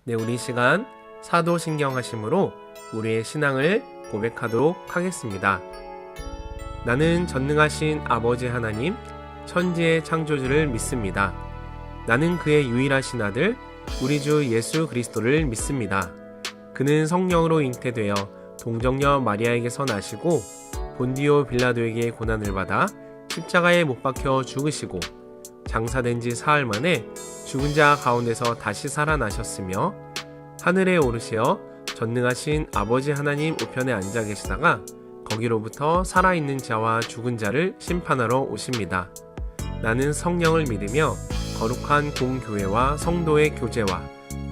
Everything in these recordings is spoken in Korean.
네, 우리 시간 사도신경 하심으로 우리의 신앙을 고백하도록 하겠습니다. 나는 전능하신 아버지 하나님, 천지의 창조주를 믿습니다. 나는 그의 유일하신 아들, 우리 주 예수 그리스도를 믿습니다. 그는 성령으로 잉태되어 동정녀 마리아에게서 나시고 본디오 빌라도에게 고난을 받아 십자가에 못 박혀 죽으시고 장사된 지 사흘 만에 죽은 자 가운데서 다시 살아나셨으며 하늘에 오르시어 전능하신 아버지 하나님 우편에 앉아 계시다가 거기로부터 살아있는 자와 죽은 자를 심판하러 오십니다. 나는 성령을 믿으며 거룩한 공교회와 성도의 교제와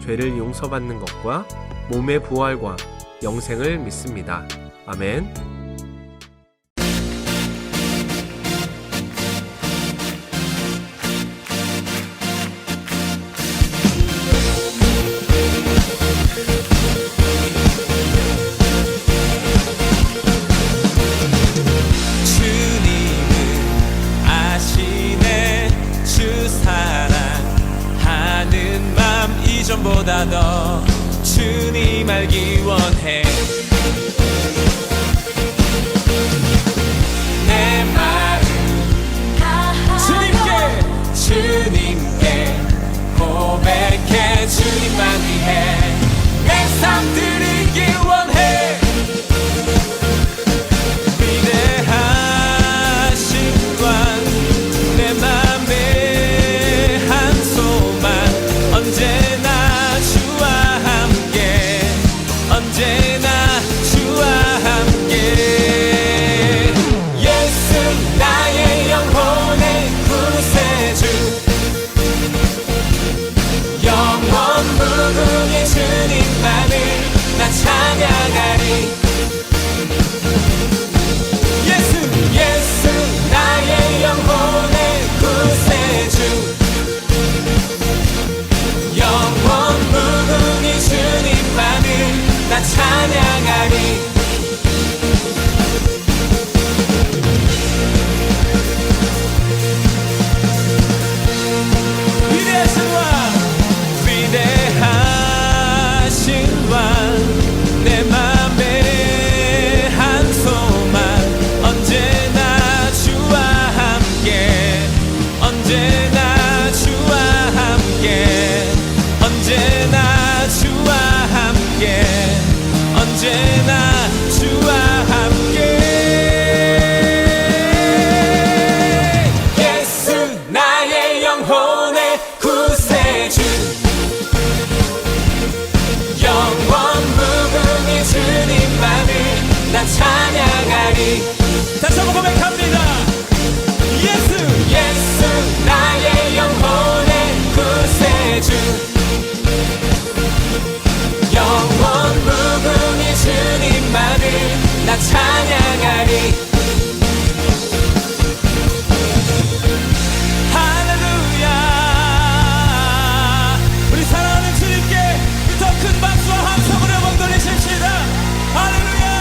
죄를 용서받는 것과 몸의 부활과 영생을 믿습니다. 아멘. 보다 더 주님 알기 원해. 내 마음 주님께 고백해. 주님만 위해 내 삶 드리기 원해. 위대하신 관 내 맘의 한 소망 언제나 언제나 주와 함께. 예수 나의 영혼의 구세주, 영원 무궁의 주님만을 나 찬양하리. 예수 나의 영혼의 구세주, 영원 무궁의 주님만을 나 찬양하리. 위대하신 왕 내 맘에 다시 한번 고백합니다. 예수 나의 영혼의 구세주 영원 무궁히 주님만을 나 찬양하리. 할렐루야. 우리 사랑하는 주님께 더 큰 박수와 함성으로 영광 돌리십시다. 할렐루야.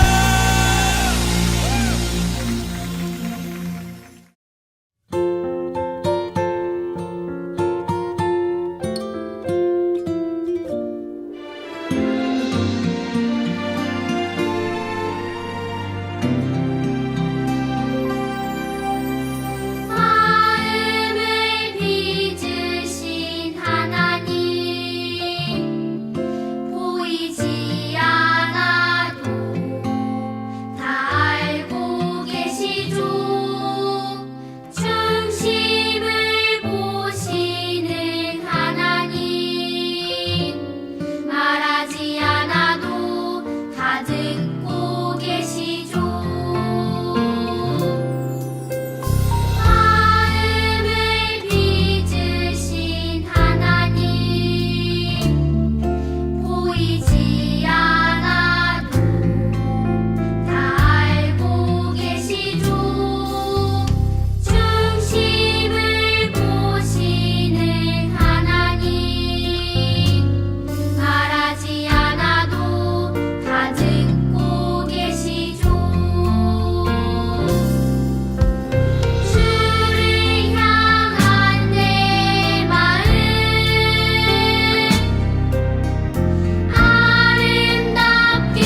마음을 빚으신 하나님 보이지 않아도 다 알고 계시죠. 중심을 보시는 하나님 말하지 않아도 다 듣고 계시죠. 마음을 빚으신 하나님 보이지 않아도 다 알고 계시죠. 중심을 보시는 하나님 말하지 않아도 다 듣고 계시죠. 주를 향한 내 마음 아름답게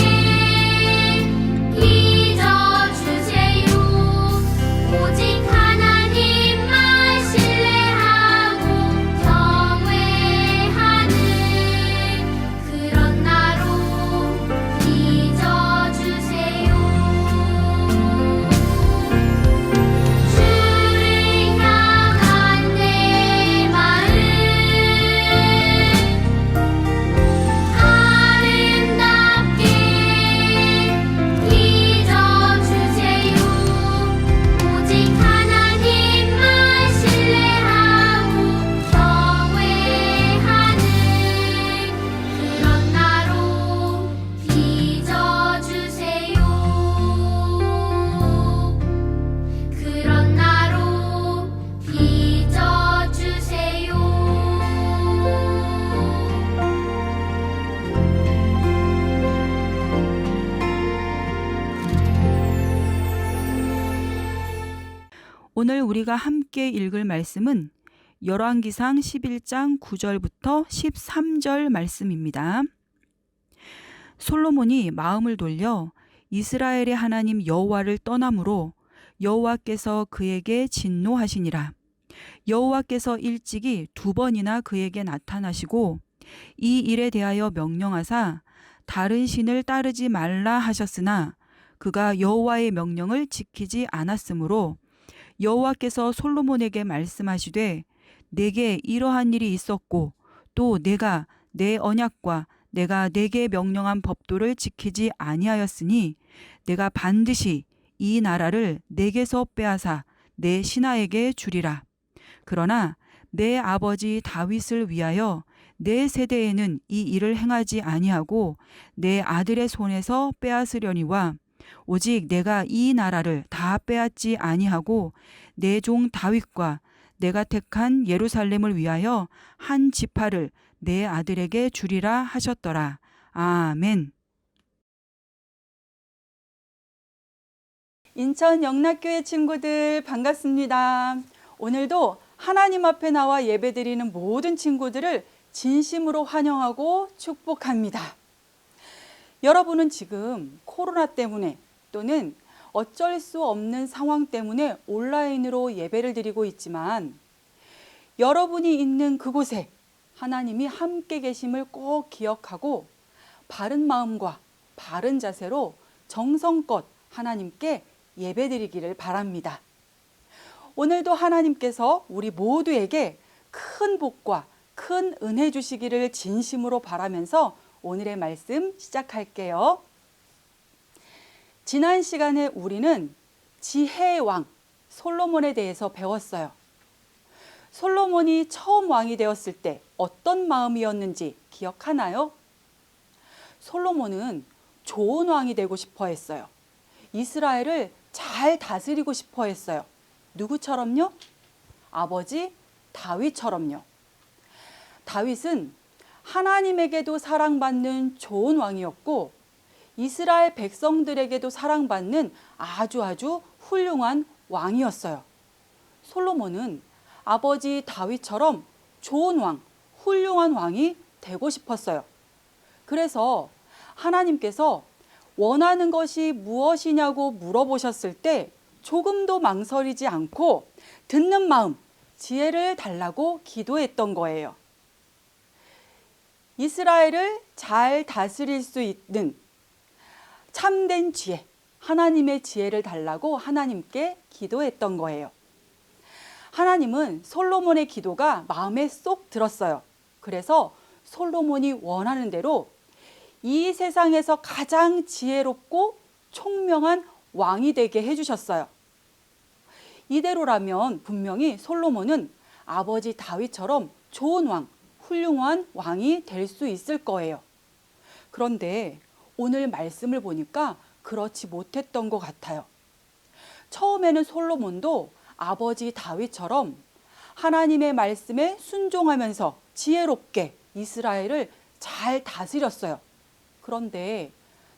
빚어주세요. 오직 하나님만 신뢰하고 경외하는 그런 나로 빚어주세요. 주를 향한 내 마음 아름답게 빚어주세요. 오직 하나님만 신뢰하고 경외하는 그런 나로 빚어주세요. 그런 나로 빚어주세요. 오늘 우리가 함께 읽을 말씀은 열왕기상 11장 9절부터 13절 말씀입니다. 솔로몬이 마음을 돌려 이스라엘의 하나님 여호와를 떠남으로 여호와께서 그에게 진노하시니라. 여호와께서 일찍이 2번이나 그에게 나타나시고 이 일에 대하여 명령하사 다른 신을 따르지 말라 하셨으나 그가 여호와의 명령을 지키지 않았으므로 여호와께서 솔로몬에게 말씀하시되 내게 이러한 일이 있었고 또 내가 내 언약과 내가 내게 명령한 법도를 지키지 아니하였으니 내가 반드시 이 나라를 내게서 빼앗아 내 신하에게 주리라. 그러나 내 아버지 다윗을 위하여 내 세대에는 이 일을 행하지 아니하고 내 아들의 손에서 빼앗으려니와 오직 내가 이 나라를 다 빼앗지 아니하고 내 종 다윗과 내가 택한 예루살렘을 위하여 한 지파를 내 아들에게 주리라 하셨더라. 아멘. 인천 영락교회 친구들 반갑습니다. 오늘도 하나님 앞에 나와 예배드리는 모든 친구들을 진심으로 환영하고 축복합니다. 여러분은 지금 코로나 때문에 또는 어쩔 수 없는 상황 때문에 온라인으로 예배를 드리고 있지만 여러분이 있는 그곳에 하나님이 함께 계심을 꼭 기억하고 바른 마음과 바른 자세로 정성껏 하나님께 예배드리기를 바랍니다. 오늘도 하나님께서 우리 모두에게 큰 복과 큰 은혜 주시기를 진심으로 바라면서 오늘의 말씀 시작할게요. 지난 시간에 우리는 지혜의 왕 솔로몬에 대해서 배웠어요. 솔로몬이 처음 왕이 되었을 때 어떤 마음이었는지 기억하나요? 솔로몬은 좋은 왕이 되고 싶어 했어요. 이스라엘을 잘 다스리고 싶어 했어요. 누구처럼요? 아버지 다윗처럼요. 다윗은 하나님에게도 사랑받는 좋은 왕이었고 이스라엘 백성들에게도 사랑받는 아주 훌륭한 왕이었어요. 솔로몬은 아버지 다윗처럼 좋은 왕, 훌륭한 왕이 되고 싶었어요. 그래서 하나님께서 원하는 것이 무엇이냐고 물어보셨을 때 조금도 망설이지 않고 듣는 마음, 지혜를 달라고 기도했던 거예요. 이스라엘을 잘 다스릴 수 있는 참된 지혜, 하나님의 지혜를 달라고 하나님께 기도했던 거예요. 하나님은 솔로몬의 기도가 마음에 쏙 들었어요. 그래서 솔로몬이 원하는 대로 이 세상에서 가장 지혜롭고 총명한 왕이 되게 해주셨어요. 이대로라면 분명히 솔로몬은 아버지 다윗처럼 좋은 왕, 훌륭한 왕이 될 수 있을 거예요. 그런데 오늘 말씀을 보니까 그렇지 못했던 것 같아요. 처음에는 솔로몬도 아버지 다윗처럼 하나님의 말씀에 순종하면서 지혜롭게 이스라엘을 잘 다스렸어요. 그런데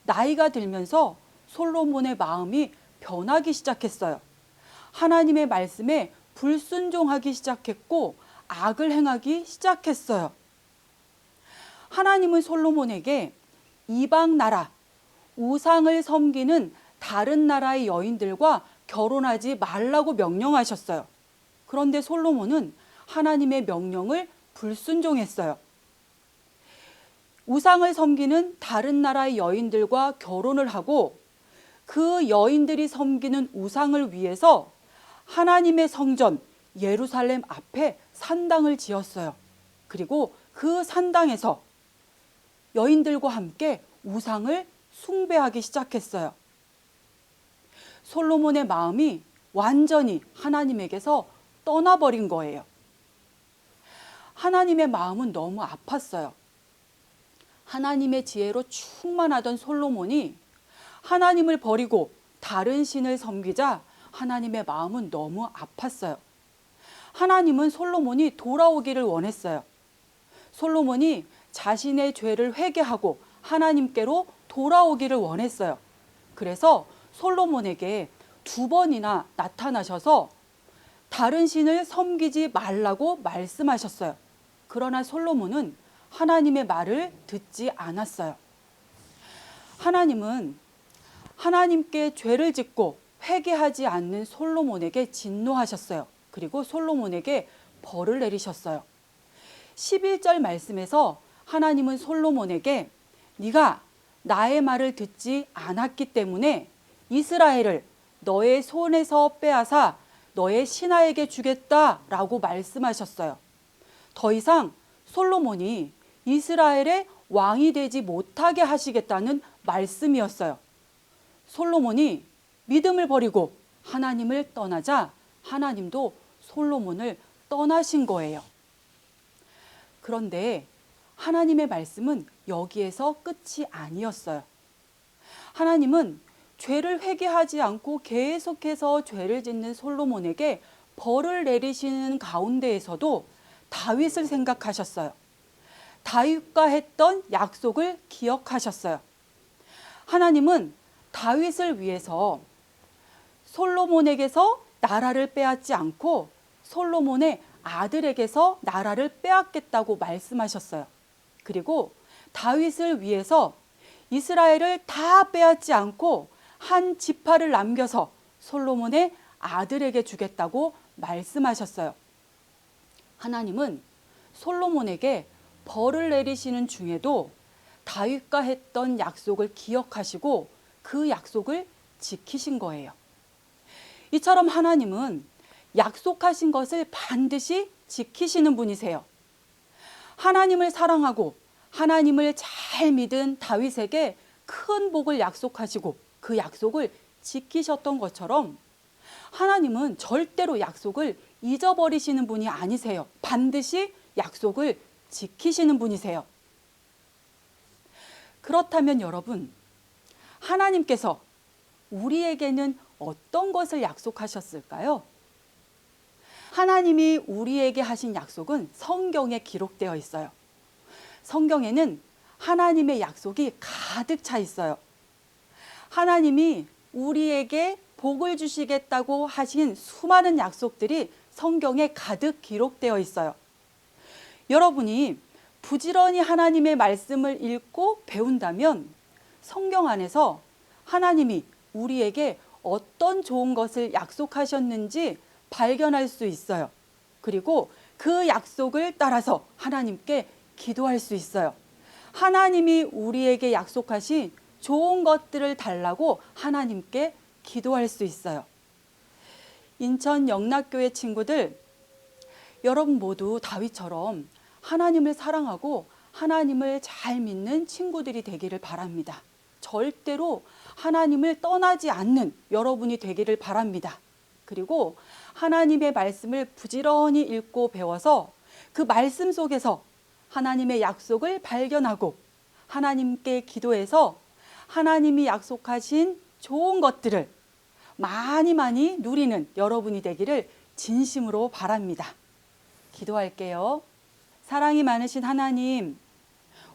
나이가 들면서 솔로몬의 마음이 변하기 시작했어요. 하나님의 말씀에 불순종하기 시작했고 악을 행하기 시작했어요. 하나님은 솔로몬에게 이방 나라, 우상을 섬기는 다른 나라의 여인들과 결혼하지 말라고 명령하셨어요. 그런데 솔로몬은 하나님의 명령을 불순종했어요. 우상을 섬기는 다른 나라의 여인들과 결혼을 하고 그 여인들이 섬기는 우상을 위해서 하나님의 성전 예루살렘 앞에 산당을 지었어요. 그리고 그 산당에서 여인들과 함께 우상을 숭배하기 시작했어요. 솔로몬의 마음이 완전히 하나님에게서 떠나버린 거예요. 하나님의 마음은 너무 아팠어요. 하나님의 지혜로 충만하던 솔로몬이 하나님을 버리고 다른 신을 섬기자 하나님의 마음은 너무 아팠어요. 하나님은 솔로몬이 돌아오기를 원했어요. 솔로몬이 자신의 죄를 회개하고 하나님께로 돌아오기를 원했어요. 그래서 솔로몬에게 2번이나 나타나셔서 다른 신을 섬기지 말라고 말씀하셨어요. 그러나 솔로몬은 하나님의 말을 듣지 않았어요. 하나님은 하나님께 죄를 짓고 회개하지 않는 솔로몬에게 진노하셨어요. 그리고 솔로몬에게 벌을 내리셨어요. 11절 말씀에서 하나님은 솔로몬에게 네가 나의 말을 듣지 않았기 때문에 이스라엘을 너의 손에서 빼앗아 너의 신하에게 주겠다라고 말씀하셨어요. 더 이상 솔로몬이 이스라엘의 왕이 되지 못하게 하시겠다는 말씀이었어요. 솔로몬이 믿음을 버리고 하나님을 떠나자 하나님도 솔로몬을 떠나신 거예요. 그런데 하나님의 말씀은 여기에서 끝이 아니었어요. 하나님은 죄를 회개하지 않고 계속해서 죄를 짓는 솔로몬에게 벌을 내리시는 가운데에서도 다윗을 생각하셨어요. 다윗과 했던 약속을 기억하셨어요. 하나님은 다윗을 위해서 솔로몬에게서 나라를 빼앗지 않고 솔로몬의 아들에게서 나라를 빼앗겠다고 말씀하셨어요. 그리고 다윗을 위해서 이스라엘을 다 빼앗지 않고 한 지파를 남겨서 솔로몬의 아들에게 주겠다고 말씀하셨어요. 하나님은 솔로몬에게 벌을 내리시는 중에도 다윗과 했던 약속을 기억하시고 그 약속을 지키신 거예요. 이처럼 하나님은 약속하신 것을 반드시 지키시는 분이세요. 하나님을 사랑하고 하나님을 잘 믿은 다윗에게 큰 복을 약속하시고 그 약속을 지키셨던 것처럼 하나님은 절대로 약속을 잊어버리시는 분이 아니세요. 반드시 약속을 지키시는 분이세요. 그렇다면 여러분, 하나님께서 우리에게는 어떤 것을 약속하셨을까요? 하나님이 우리에게 하신 약속은 성경에 기록되어 있어요. 성경에는 하나님의 약속이 가득 차 있어요. 하나님이 우리에게 복을 주시겠다고 하신 수많은 약속들이 성경에 가득 기록되어 있어요. 여러분이 부지런히 하나님의 말씀을 읽고 배운다면 성경 안에서 하나님이 우리에게 어떤 좋은 것을 약속하셨는지 발견할 수 있어요. 그리고 그 약속을 따라서 하나님께 기도할 수 있어요. 하나님이 우리에게 약속하신 좋은 것들을 달라고 하나님께 기도할 수 있어요. 인천 영락교회 친구들, 여러분 모두 다윗처럼 하나님을 사랑하고 하나님을 잘 믿는 친구들이 되기를 바랍니다. 절대로 하나님을 떠나지 않는 여러분이 되기를 바랍니다. 그리고 하나님의 말씀을 부지런히 읽고 배워서 그 말씀 속에서 하나님의 약속을 발견하고 하나님께 기도해서 하나님이 약속하신 좋은 것들을 많이 누리는 여러분이 되기를 진심으로 바랍니다. 기도할게요. 사랑이 많으신 하나님,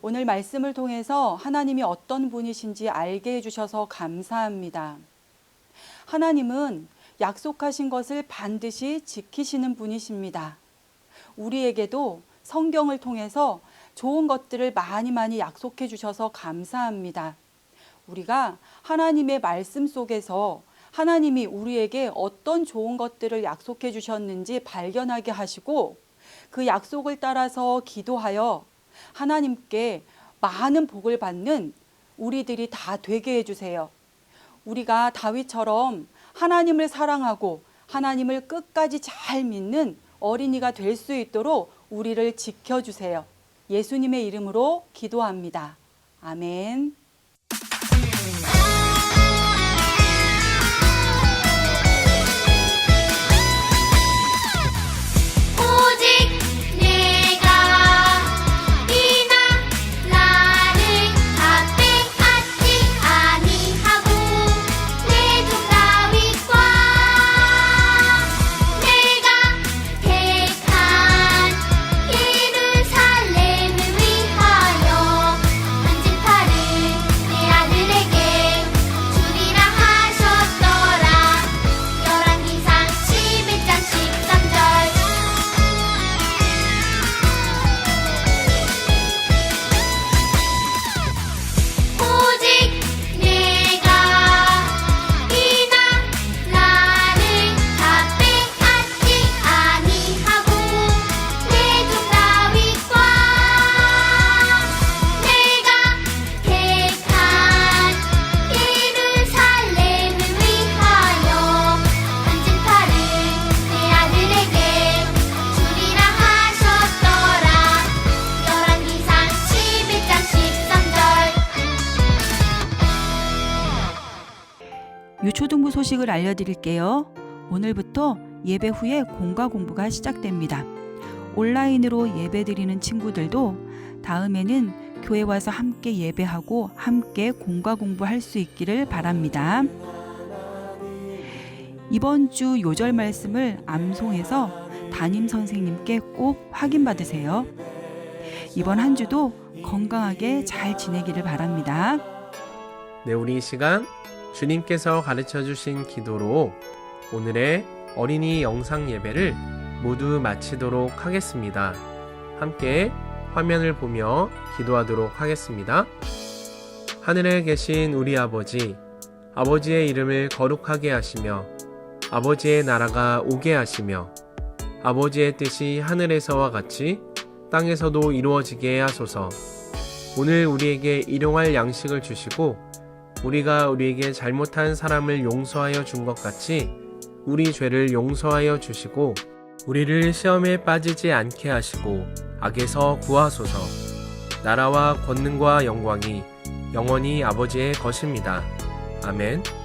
오늘 말씀을 통해서 하나님이 어떤 분이신지 알게 해주셔서 감사합니다. 하나님은 약속하신 것을 반드시 지키시는 분이십니다. 우리에게도 성경을 통해서 좋은 것들을 많이 약속해 주셔서 감사합니다. 우리가 하나님의 말씀 속에서 하나님이 우리에게 어떤 좋은 것들을 약속해 주셨는지 발견하게 하시고 그 약속을 따라서 기도하여 하나님께 많은 복을 받는 우리들이 다 되게 해주세요. 우리가 다윗처럼 하나님을 사랑하고 하나님을 끝까지 잘 믿는 어린이가 될 수 있도록 우리를 지켜주세요. 예수님의 이름으로 기도합니다. 아멘. 오직 내가 이나 나를 앞에 앉지 아니하고 내 종 다윗과 내가 택한 예루살렘을 위하여 앉은 팔을 내 아들에게 주리라 하셨더라. 열왕기상 11장 13절. 오직 내가 이나 나를 앞에 앉지 아니하고 내 종 다윗과 내가 택한 예루살렘을 위하여 앉은 팔을 내 아들에게 주리라 하셨더라. 열왕기상 11장 13절. 유초등부 소식을 알려드릴게요. 오늘부터 예배 후에 공과 공부가 시작됩니다. 온라인으로 예배드리는 친구들도 다음에는 교회 와서 함께 예배하고 함께 공과 공부할 수 있기를 바랍니다. 이번 주 요절 말씀을 암송해서 담임 선생님께 꼭 확인받으세요. 이번 한 주도 건강하게 잘 지내기를 바랍니다. 네, 우리 이 시간 주님께서 가르쳐 주신 기도로 오늘의 어린이 영상 예배를 모두 마치도록 하겠습니다. 함께 화면을 보며 기도하도록 하겠습니다. 하늘에 계신 우리 아버지, 아버지의 이름을 거룩하게 하시며 아버지의 나라가 오게 하시며 아버지의 뜻이 하늘에서와 같이 땅에서도 이루어지게 하소서. 오늘 우리에게 일용할 양식을 주시고 우리가 우리에게 잘못한 사람을 용서하여 준 것 같이 우리 죄를 용서하여 주시고 우리를 시험에 빠지지 않게 하시고 악에서 구하소서. 나라와 권능과 영광이 영원히 아버지의 것입니다. 아멘.